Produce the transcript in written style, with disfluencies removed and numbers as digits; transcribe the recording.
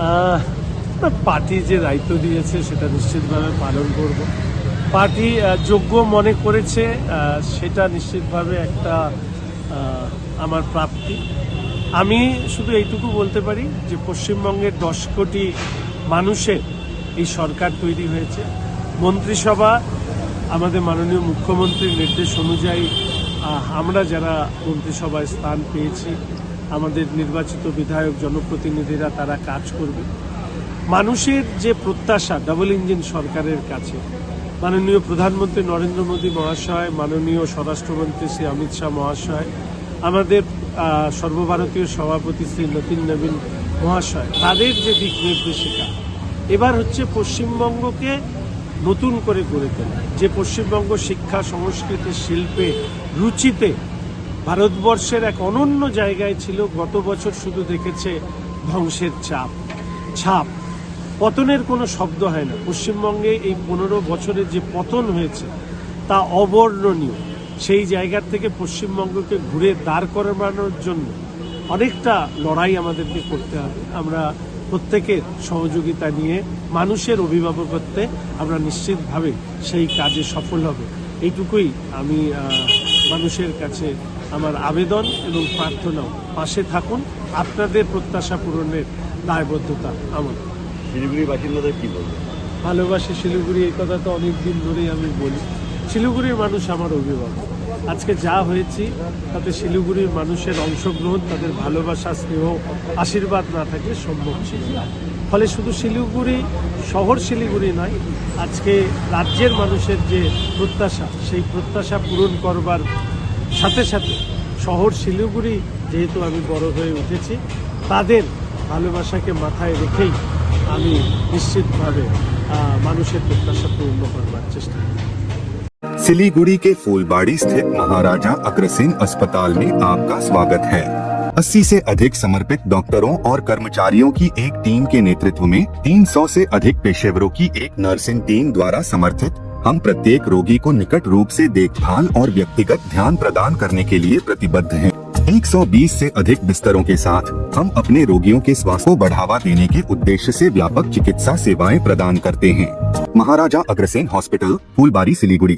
আহ, না, পার্টি যে দায়িত্ব দিয়েছে সেটা নিশ্চিতভাবে পালন করব। পার্টি যোগ্য মনে করেছে, সেটা নিশ্চিতভাবে একটা আমার প্রাপ্তি। আমি শুধু এইটুকু বলতে পারি যে পশ্চিমবঙ্গের 10 কোটি মানুষের এই সরকার তৈরি হয়েছে। মন্ত্রিসভা আমাদের মাননীয় মুখ্যমন্ত্রীর নির্দেশ অনুযায়ী আমরা যারা মন্ত্রিসভায় স্থান পেয়েছি, আমাদের নির্বাচিত বিধায়ক জনপ্রতিনিধিরা তারা কাজ করবে। মানুষের যে প্রত্যাশা ডাবল ইঞ্জিন সরকারের কাছে, মাননীয় প্রধানমন্ত্রী নরেন্দ্র মোদী মহাশয়, মাননীয় স্বরাষ্ট্রমন্ত্রী শ্রী অমিত শাহ মহাশয়, আমাদের সর্বভারতীয় সভাপতি শ্রী নতীন নবীন মহাশয়, তাদের যে দিক নির্দেশিকা এবার হচ্ছে পশ্চিমবঙ্গকে নতুন করে গড়ে তোলা। যে পশ্চিমবঙ্গ শিক্ষা, সংস্কৃতি, শিল্পে, রুচিতে ভারতবর্ষের এক অনন্য জায়গায় ছিল, গত বছর শুধু দেখেছে ধ্বংসের ছাপ। পতনের কোনো শব্দ হয় না। পশ্চিমবঙ্গে এই 15 বছরের যে পতন হয়েছে তা অবর্ণনীয়। সেই জায়গার থেকে পশ্চিমবঙ্গকে ঘুরে দাঁড় করানোর জন্য অনেকটা লড়াই আমাদেরকে করতে হবে। আমরা প্রত্যেকের সহযোগিতা নিয়ে মানুষের অভিভাবকত্বে আমরা নিশ্চিতভাবে সেই কাজে সফল হবে। এইটুকুই আমি মানুষের কাছে আমার আবেদন এবং প্রার্থনাও। পাশে থাকুন, আপনাদের প্রত্যাশা পূরণের দায়বদ্ধতা আমার। শিলিগুড়ি বাসিন্দাদের কি বলবেন? ভালোবাসি শিলিগুড়ি, এই কথা তো অনেক দিন ধরেই আমি বলি। শিলিগুড়ির মানুষ আমার অভিভাবক। আজকে যা হয়েছি তাতে শিলিগুড়ির মানুষের অংশগ্রহণ, তাদের ভালোবাসা, স্নেহ, আশীর্বাদ না থাকলে সম্ভব ছিল না। ফলে শুধু শিলিগুড়ি শহর শিলিগুড়ি নয়, আজকে রাজ্যের মানুষের যে প্রত্যাশা, সেই প্রত্যাশা পূরণ করবার সাথে সাথে শহর শিলিগুড়ি যেহেতু আমি বড় হয়ে উঠেছি, তাদের ভালোবাসাকে মাথায় রেখেই আমি নিশ্চিতভাবে মানুষের প্রত্যাশা পূর্ণ করবার চেষ্টা করি। सिलीगुड़ी के फूलबाड़ी स्थित महाराजा अग्रसेन अस्पताल में आपका स्वागत है। 80 से अधिक समर्पित डॉक्टरों और कर्मचारियों की एक टीम के नेतृत्व में 300 से अधिक पेशेवरों की एक नर्सिंग टीम द्वारा समर्थित हम प्रत्येक रोगी को निकट रूप से देखभाल और व्यक्तिगत ध्यान प्रदान करने के लिए प्रतिबद्ध हैं। 120 से अधिक बिस्तरों के साथ हम अपने रोगियों के स्वास्थ्य को बढ़ावा देने के उद्देश्य से व्यापक चिकित्सा सेवाएं प्रदान करते हैं। महाराजा अग्रसेन हॉस्पिटल, फूलबाड़ी, सिलीगुड़ी।